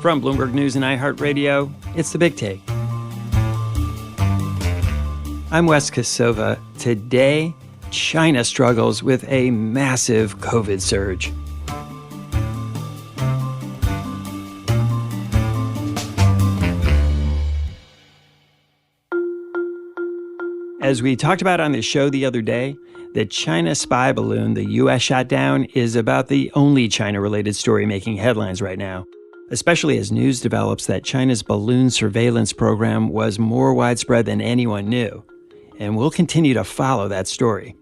From Bloomberg News and iHeartRadio, it's The Big Take. I'm Wes Kosova. Today, China struggles with a massive COVID surge. As we talked about on the show the other day, the China spy balloon the U.S. shot down is about the only China-related story making headlines right now, especially as news develops that China's balloon surveillance program was more widespread than anyone knew. And we'll continue to follow that story.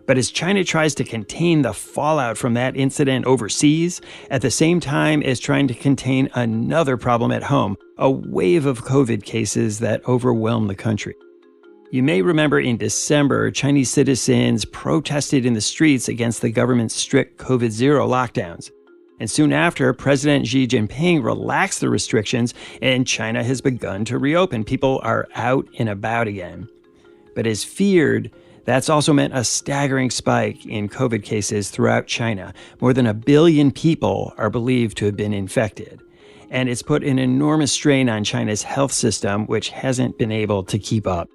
But as China tries to contain the fallout from that incident overseas, at the same time as trying to contain another problem at home, a wave of COVID cases that overwhelm the country. You may remember in December, Chinese citizens protested in the streets against the government's strict COVID-0 lockdowns. And soon after, President Xi Jinping relaxed the restrictions and China has begun to reopen. People are out and about again. But as feared, that's also meant a staggering spike in COVID cases throughout China. More than 1 billion people are believed to have been infected. And it's put an enormous strain on China's health system, which hasn't been able to keep up.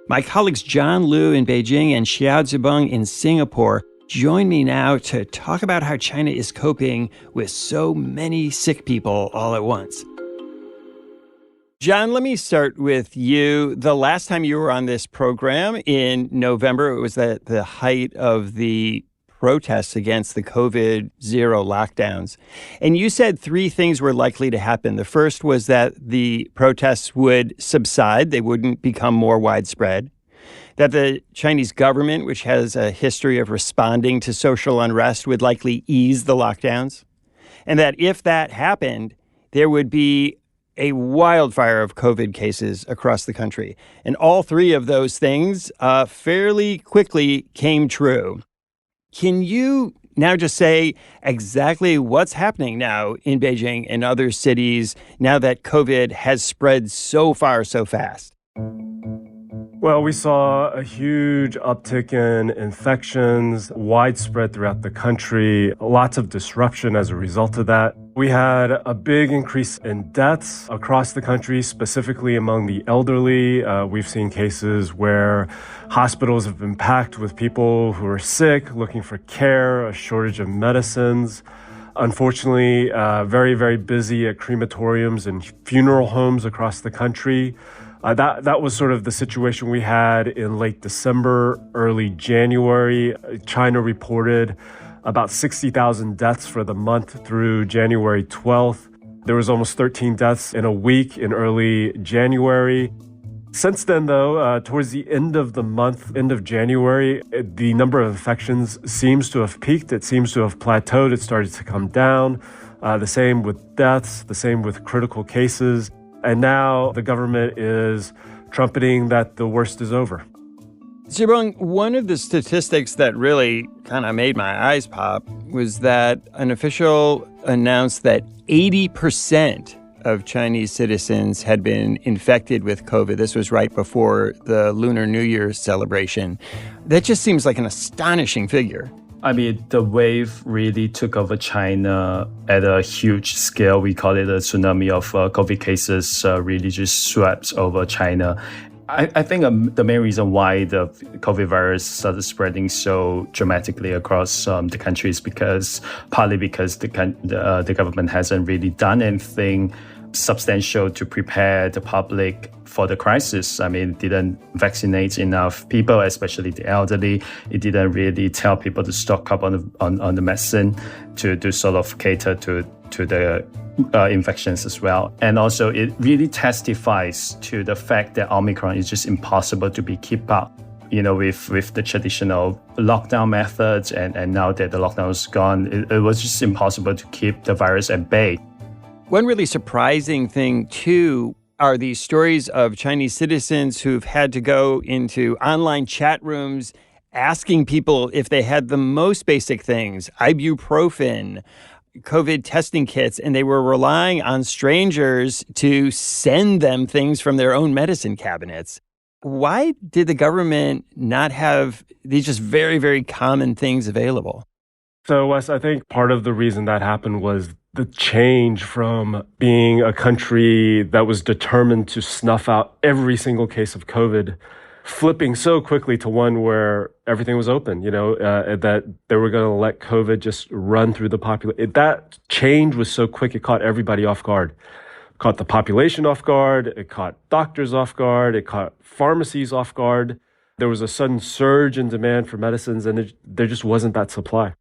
My colleagues John Liu in Beijing and Xiao Zibang in Singapore join me now to talk about how China is coping with so many sick people all at once. John, let me start with you. The last time you were on this program in November, it was at the height of the protests against the COVID-0 lockdowns. And you said 3 things were likely to happen. The first was that the protests would subside. They wouldn't become more widespread. That the Chinese government, which has a history of responding to social unrest, would likely ease the lockdowns. And that if that happened, there would be a wildfire of COVID cases across the country. And all 3 of those things fairly quickly came true. Can you now just say exactly what's happening now in Beijing and other cities now that COVID has spread so far so fast? Well, we saw a huge uptick in infections, widespread throughout the country, lots of disruption as a result of that. We had a big increase in deaths across the country, specifically among the elderly. We've seen cases where hospitals have been packed with people who are sick, looking for care, a shortage of medicines. Unfortunately, very, very busy at crematoriums and funeral homes across the country. That was sort of the situation we had in late December, early January. China reported about 60,000 deaths for the month through January 12th. There was almost 13 deaths in a week in early January. Since then, though, towards the end of the month, end of January, the number of infections seems to have peaked. It seems to have plateaued. It started to come down. The same with deaths, the same with critical cases. And now the government is trumpeting that the worst is over. Zibang, one of the statistics that really kind of made my eyes pop was that an official announced that 80% of Chinese citizens had been infected with COVID. This was right before the Lunar New Year celebration. That just seems like an astonishing figure. I mean, the wave really took over China at a huge scale. We call it a tsunami of COVID cases, really just swept over China. I think the main reason why the COVID virus started spreading so dramatically across the country is partly because the government hasn't really done anything substantial to prepare the public for the crisis. I mean, it didn't vaccinate enough people, especially the elderly. It didn't really tell people to stock up on the medicine to sort of cater to the infections as well. And also, it really testifies to the fact that Omicron is just impossible to be kept up, with the traditional lockdown methods. And now that the lockdown is gone, it was just impossible to keep the virus at bay. One really surprising thing, too, are these stories of Chinese citizens who've had to go into online chat rooms asking people if they had the most basic things, ibuprofen, COVID testing kits, and they were relying on strangers to send them things from their own medicine cabinets. Why did the government not have these just very, very common things available? So, Wes, I think part of the reason that happened was the change from being a country that was determined to snuff out every single case of COVID, flipping so quickly to one where everything was open, that they were going to let COVID just run through the population. That change was so quick, it caught everybody off guard. It caught the population off guard. It caught doctors off guard. It caught pharmacies off guard. There was a sudden surge in demand for medicines, and there just wasn't that supply.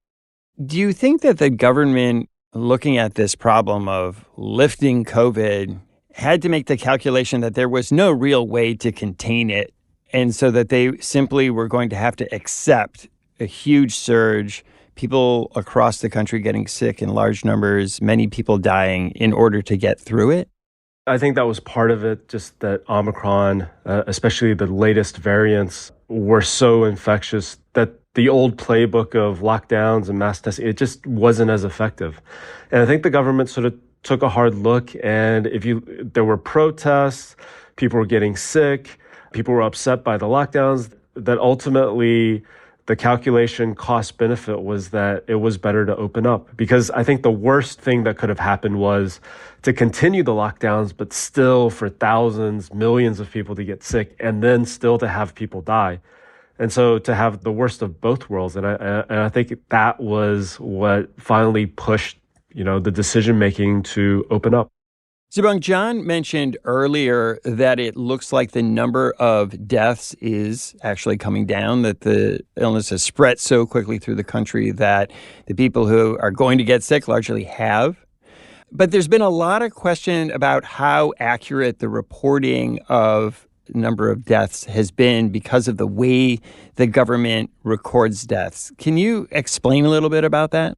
Do you think that the government, looking at this problem of lifting COVID, had to make the calculation that there was no real way to contain it, and so that they simply were going to have to accept a huge surge, people across the country getting sick in large numbers, many people dying, in order to get through it? I think that was part of it, just that Omicron, especially the latest variants, were so infectious that the old playbook of lockdowns and mass testing, it just wasn't as effective. And I think the government sort of took a hard look, and there were protests, people were getting sick, people were upset by the lockdowns, that ultimately the calculation cost benefit was that it was better to open up. Because I think the worst thing that could have happened was to continue the lockdowns, but still for thousands, millions of people to get sick, and then still to have people die. And so to have the worst of both worlds. And I think that was what finally pushed, the decision-making to open up. Zibang, John mentioned earlier that it looks like the number of deaths is actually coming down, that the illness has spread so quickly through the country that the people who are going to get sick largely have. But there's been a lot of question about how accurate the reporting of the number of deaths has been because of the way the government records deaths. Can you explain a little bit about that?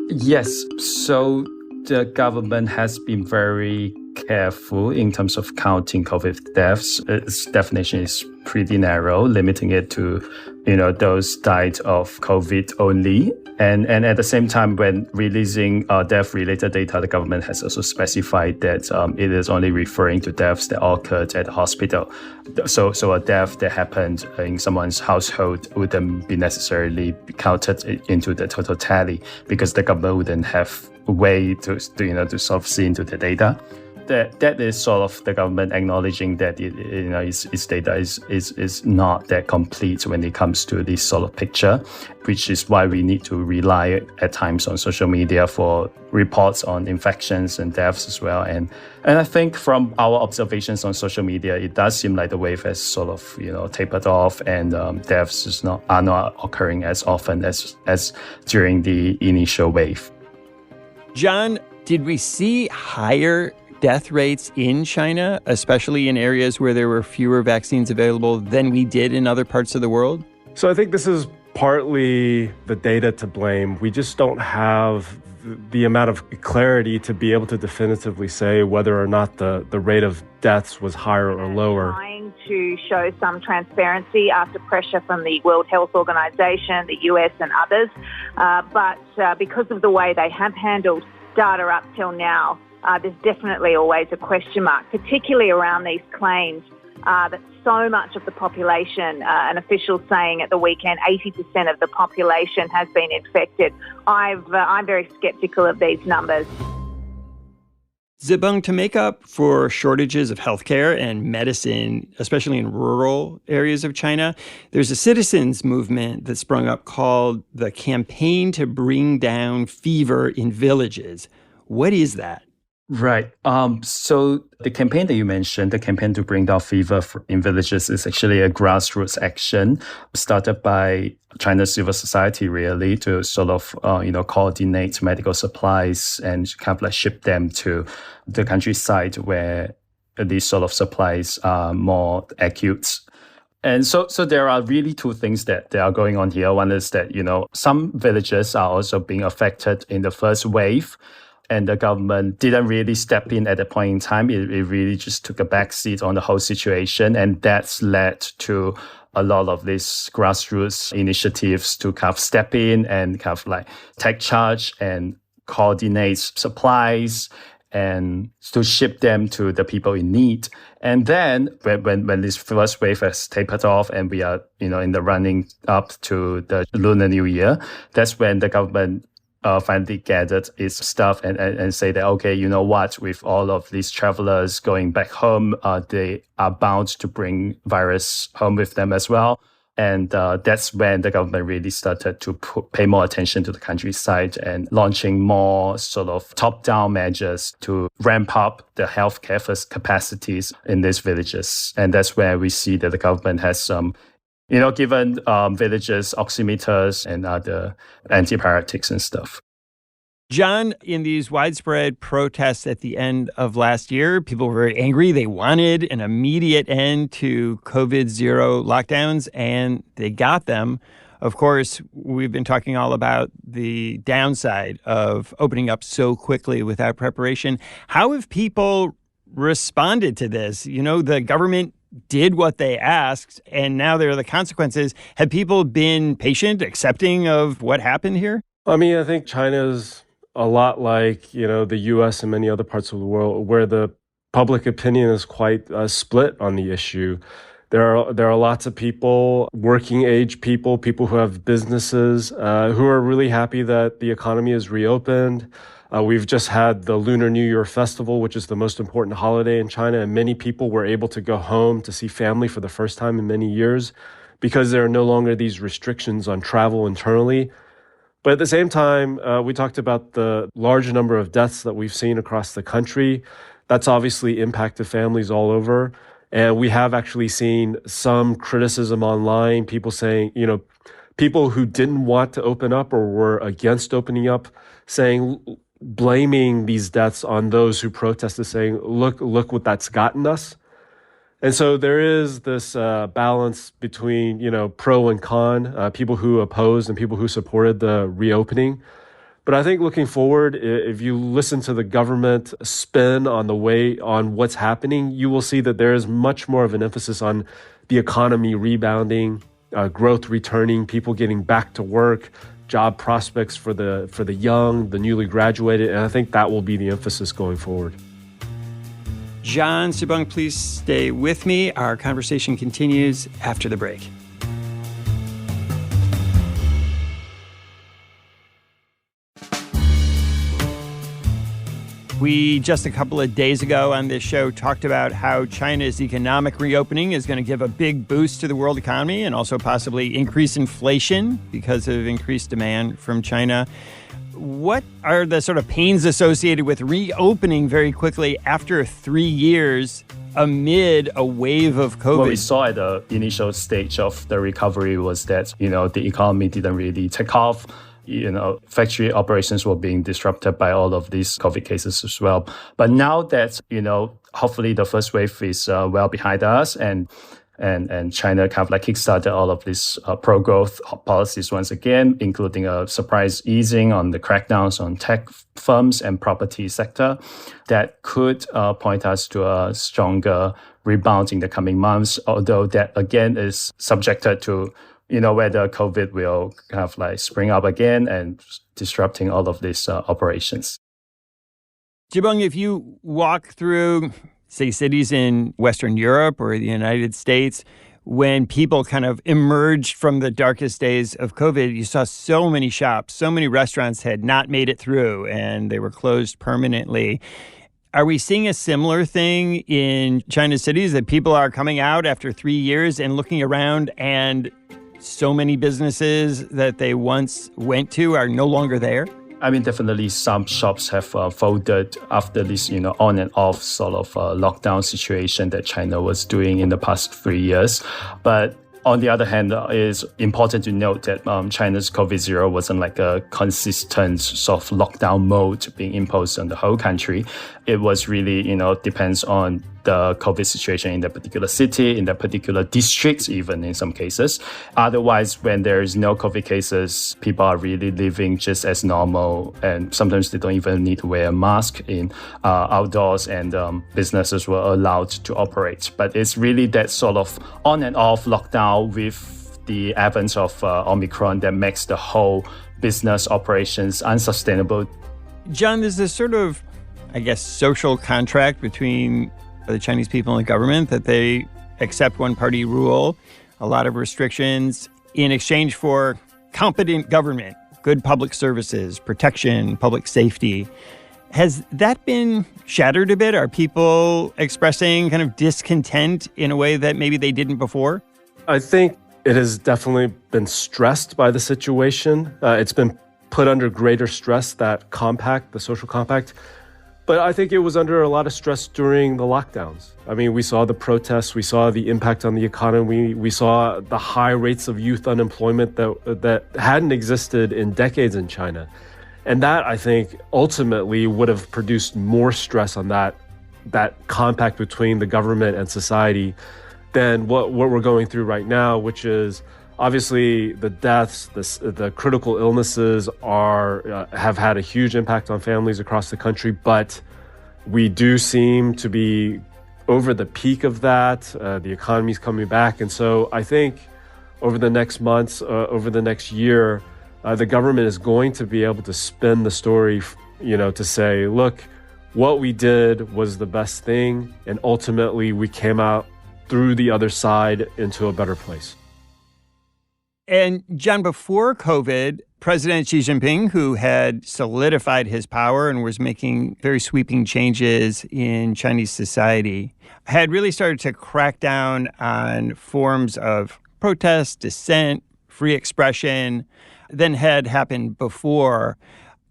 Yes. So the government has been very careful in terms of counting COVID deaths. Its definition is pretty narrow, limiting it to, those died of COVID only. And at the same time, when releasing death-related data, the government has also specified that it is only referring to deaths that occurred at the hospital. So a death that happened in someone's household wouldn't be necessarily counted into the total tally, because the government wouldn't have a way to sort of see into the data. That is sort of the government acknowledging that its data is not that complete when it comes to this sort of picture, which is why we need to rely at times on social media for reports on infections and deaths as well. And I think from our observations on social media, it does seem like the wave has sort of tapered off, and deaths are not occurring as often as during the initial wave. John, did we see higher death rates in China, especially in areas where there were fewer vaccines available than we did in other parts of the world? So I think this is partly the data to blame. We just don't have the amount of clarity to be able to definitively say whether or not the rate of deaths was higher or lower. Trying to show some transparency after pressure from the World Health Organization, the US and others. But because of the way they have handled data up till now, there's definitely always a question mark, particularly around these claims that so much of the population, an official saying at the weekend, 80% of the population has been infected. I'm very skeptical of these numbers. Zibang, to make up for shortages of healthcare and medicine, especially in rural areas of China, there's a citizens movement that sprung up called the Campaign to Bring Down Fever in Villages. What is that? Right. So the campaign that you mentioned, the campaign to bring down fever in villages, is actually a grassroots action started by China's civil society, really, to sort of, coordinate medical supplies and kind of like ship them to the countryside where these sort of supplies are more acute. And so there are really two things that are going on here. One is that, some villages are also being affected in the first wave, and the government didn't really step in at that point in time. It really just took a backseat on the whole situation. And that's led to a lot of these grassroots initiatives to kind of step in and kind of like take charge and coordinate supplies and to ship them to the people in need. And then when this first wave has tapered off and we are, in the running up to the Lunar New Year, that's when the government finally gathered its stuff and say that, okay, you know what, with all of these travelers going back home, they are bound to bring virus home with them as well. And that's when the government really started to pay more attention to the countryside and launching more sort of top-down measures to ramp up the healthcare capacities in these villages. And that's where we see that the government has given villages oximeters and other antipyretics and stuff. John, in these widespread protests at the end of last year, people were very angry. They wanted an immediate end to COVID-0 lockdowns, and they got them. Of course, we've been talking all about the downside of opening up so quickly without preparation. How have people responded to this? The government did what they asked, and now there are the consequences. Have people been patient, accepting of what happened here? I think China's a lot like, the U.S. and many other parts of the world where the public opinion is quite split on the issue. There are lots of people, working age people who have businesses, who are really happy that the economy is reopened. We've just had the Lunar New Year festival, which is the most important holiday in China, and many people were able to go home to see family for the first time in many years because there are no longer these restrictions on travel internally. But at the same time, we talked about the large number of deaths that we've seen across the country. That's obviously impacted families all over. And we have actually seen some criticism online, people saying, people who didn't want to open up or were against opening up, blaming these deaths on those who protested, saying, look what that's gotten us. And so there is this balance between, pro and con, people who opposed and people who supported the reopening. But I think looking forward, if you listen to the government spin on what's happening, you will see that there is much more of an emphasis on the economy rebounding, growth returning, people getting back to work, job prospects for the young, the newly graduated. And I think that will be the emphasis going forward. John Zibang, please stay with me. Our conversation continues after the break. We just a couple of days ago on this show talked about how China's economic reopening is going to give a big boost to the world economy and also possibly increase inflation because of increased demand from China. What are the sort of pains associated with reopening very quickly after 3 years amid a wave of COVID? What we saw at the initial stage of the recovery was that, the economy didn't really take off. Factory operations were being disrupted by all of these COVID cases as well. But now that, hopefully the first wave is well behind us and China kind of like kickstarted all of these pro-growth policies once again, including a surprise easing on the crackdowns on tech firms and property sector that could point us to a stronger rebound in the coming months, although that again is subjected to whether COVID will kind of like spring up again and disrupting all of these operations. Zibang, if you walk through, say, cities in Western Europe or the United States, when people kind of emerged from the darkest days of COVID, you saw so many shops, so many restaurants had not made it through and they were closed permanently. Are we seeing a similar thing in China's cities, that people are coming out after 3 years and looking around and so many businesses that they once went to are no longer there? Definitely some shops have folded after this, on and off sort of lockdown situation that China was doing in the past 3 years. But on the other hand, it's important to note that China's COVID-0 wasn't like a consistent sort of lockdown mode being imposed on the whole country. It was really, depends on the COVID situation in that particular city, in that particular district, even in some cases. Otherwise, when there is no COVID cases, people are really living just as normal. And sometimes they don't even need to wear a mask in outdoors, and businesses were allowed to operate. But it's really that sort of on and off lockdown with the advent of Omicron that makes the whole business operations unsustainable. John, there's this sort of, social contract between the Chinese people and the government that they accept one-party rule, a lot of restrictions in exchange for competent government, good public services, protection, public safety. Has that been shattered a bit? Are people expressing kind of discontent in a way that maybe they didn't before? I think it has definitely been stressed by the situation. It's been put under greater stress, that compact, the social compact. But I think it was under a lot of stress during the lockdowns. I mean, we saw the protests, we saw the impact on the economy, we saw the high rates of youth unemployment that hadn't existed in decades in China. And that, I think, ultimately would have produced more stress on that compact between the government and society than what we're going through right now, which is obviously the deaths, the critical illnesses have had a huge impact on families across the country, but we do seem to be over the peak of that. The economy's coming back. And so I think over the next months, over the next year, the government is going to be able to spin the story, to say, look, what we did was the best thing. And ultimately, we came out through the other side into a better place. And John, before COVID, President Xi Jinping, who had solidified his power and was making very sweeping changes in Chinese society, had really started to crack down on forms of protest, dissent, free expression than had happened before.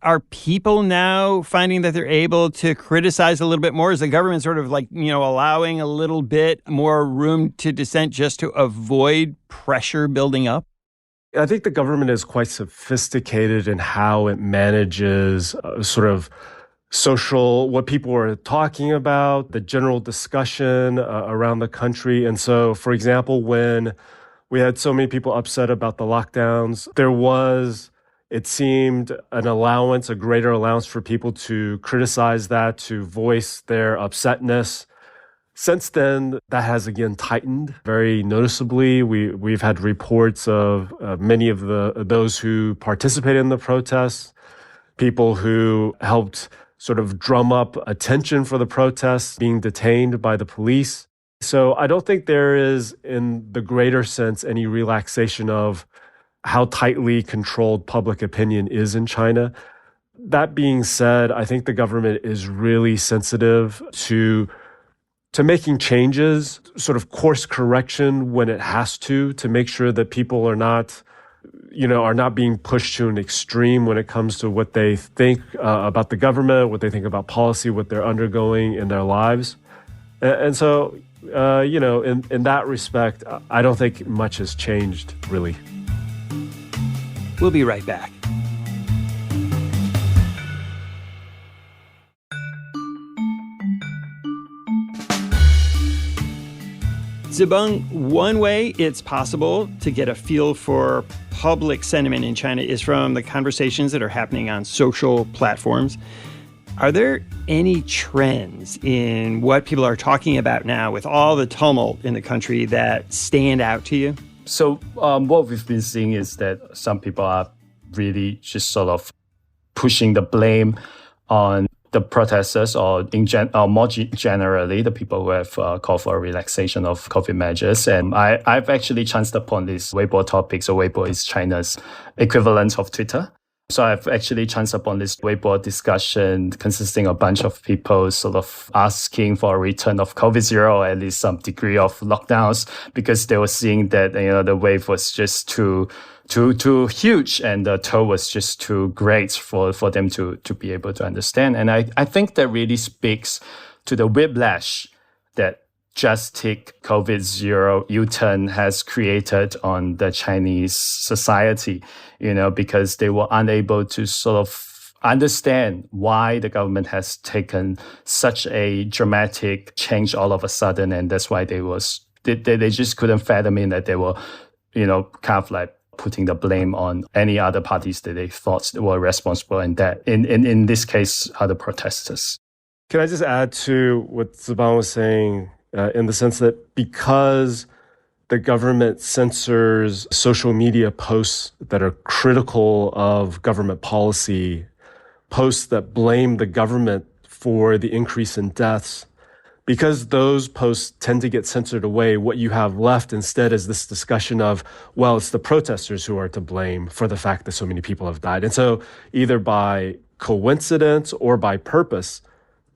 Are people now finding that they're able to criticize a little bit more? Is the government sort of allowing a little bit more room to dissent just to avoid pressure building up? I think the government is quite sophisticated in how it manages sort of what people are talking about, the general discussion around the country. And so, for example, when we had so many people upset about the lockdowns, there was, it seemed, a greater allowance for people to criticize that, to voice their upsetness. Since then, that has again tightened very noticeably. We've had reports of many of those who participated in the protests, people who helped sort of drum up attention for the protests, being detained by the police. So I don't think there is, in the greater sense, any relaxation of how tightly controlled public opinion is in China. That being said, I think the government is really sensitive to making changes, sort of course correction when it has to make sure that people are not being pushed to an extreme when it comes to what they think about the government, what they think about policy, what they're undergoing in their lives. And so, in that respect, I don't think much has changed, really. We'll be right back. Zibang, one way it's possible to get a feel for public sentiment in China is from the conversations that are happening on social platforms. Are there any trends in what people are talking about now with all the tumult in the country that stand out to you? So what we've been seeing is that some people are really just sort of pushing the blame on the protesters or more generally, the people who have called for a relaxation of COVID measures. And I've actually chanced upon this Weibo topic. So Weibo is China's equivalent of Twitter. So I've actually chanced upon this Weibo discussion consisting of a bunch of people sort of asking for a return of COVID-0 or at least some degree of lockdowns because they were seeing that, the wave was just too huge and the toll was just too great for them to be able to understand. And I think that really speaks to the whiplash that just take COVID-0 U-turn has created on the Chinese society, because they were unable to sort of understand why the government has taken such a dramatic change all of a sudden. And that's why they just couldn't fathom in that they were, kind of like putting the blame on any other parties that they thought were responsible, and that in this case are the protesters. Can I just add to what Zibang was saying? In the sense that because the government censors social media posts that are critical of government policy, posts that blame the government for the increase in deaths, Because those posts tend to get censored away, what you have left instead is this discussion of, well, it's the protesters who are to blame for the fact that so many people have died. And so either by coincidence or by purpose,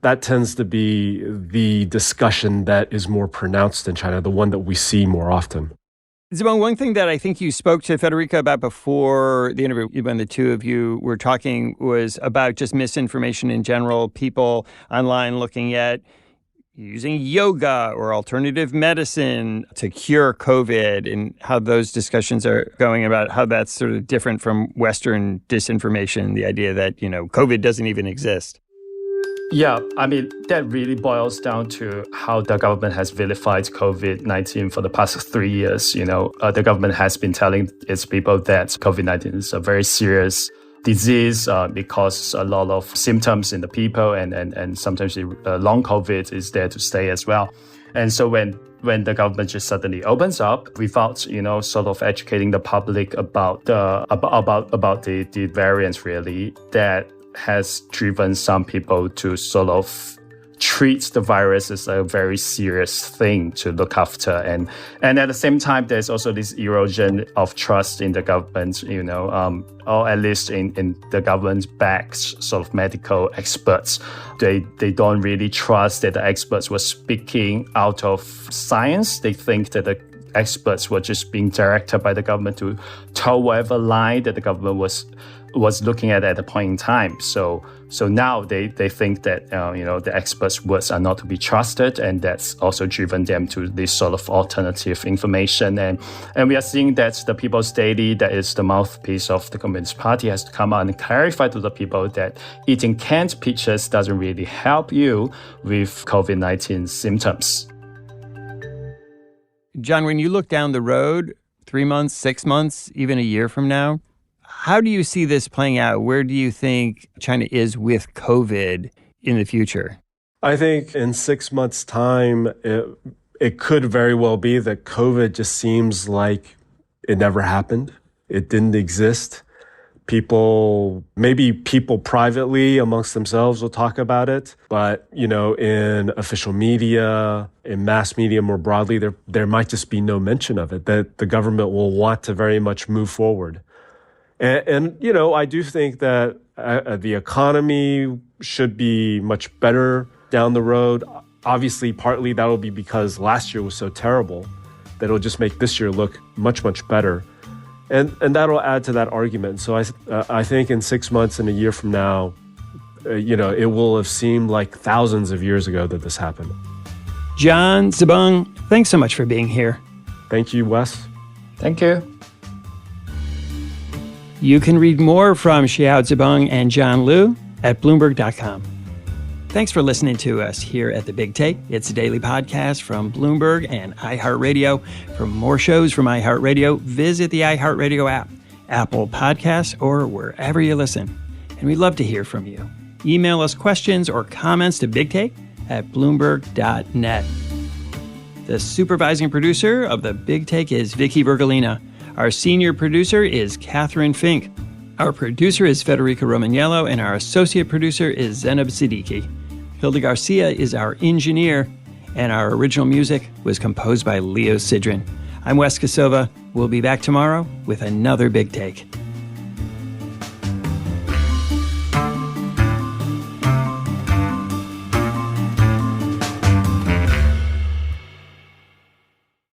that tends to be the discussion that is more pronounced in China, the one that we see more often. Zibang, one thing that I think you spoke to Federica about before the interview, when the two of you were talking, was about just misinformation in general, people online looking at using yoga or alternative medicine to cure COVID, and how those discussions are going about how that's sort of different from Western disinformation, the idea that, COVID doesn't even exist. Yeah, I mean, that really boils down to how the government has vilified COVID-19 for the past 3 years. The government has been telling its people that COVID-19 is a very serious disease. It causes a lot of symptoms in the people, and sometimes long COVID is there to stay as well. And so when the government just suddenly opens up without, sort of educating the public about the variants, really, that has driven some people to sort of treat the virus as a very serious thing to look after. And at the same time, there's also this erosion of trust in the government, or at least in the government's backs, sort of medical experts. They don't really trust that the experts were speaking out of science. They think that the experts were just being directed by the government to toe whatever line that the government was looking at the point in time. So now they think that the experts' words are not to be trusted, and that's also driven them to this sort of alternative information. And we are seeing that the People's Daily, that is the mouthpiece of the Communist Party, has to come out and clarify to the people that eating canned peaches doesn't really help you with COVID-19 symptoms. John, when you look down the road, 3 months, 6 months, even a year from now, how do you see this playing out? Where do you think China is with COVID in the future? I think in 6 months' time, it could very well be that COVID just seems like it never happened. It didn't exist. Maybe people privately amongst themselves will talk about it, but, in official media, in mass media more broadly, there might just be no mention of it, that the government will want to very much move forward. And I do think that the economy should be much better down the road. Obviously, partly that will be because last year was so terrible that it'll just make this year look much, much better. And that'll add to that argument. So I think in 6 months and a year from now, it will have seemed like thousands of years ago that this happened. John Zibang, thanks so much for being here. Thank you, Wes. Thank you. You can read more from Xiao Zibang and John Liu at Bloomberg.com. Thanks for listening to us here at The Big Take. It's a daily podcast from Bloomberg and iHeartRadio. For more shows from iHeartRadio, visit the iHeartRadio app, Apple Podcasts, or wherever you listen. And we'd love to hear from you. Email us questions or comments to bigtake@bloomberg.net. The supervising producer of The Big Take is Vicky Bergolina. Our senior producer is Catherine Fink. Our producer is Federica Romagnello, and our associate producer is Zainab Siddiqui. Hilda Garcia is our engineer, and our original music was composed by Leo Sidran. I'm Wes Kosova. We'll be back tomorrow with another Big Take.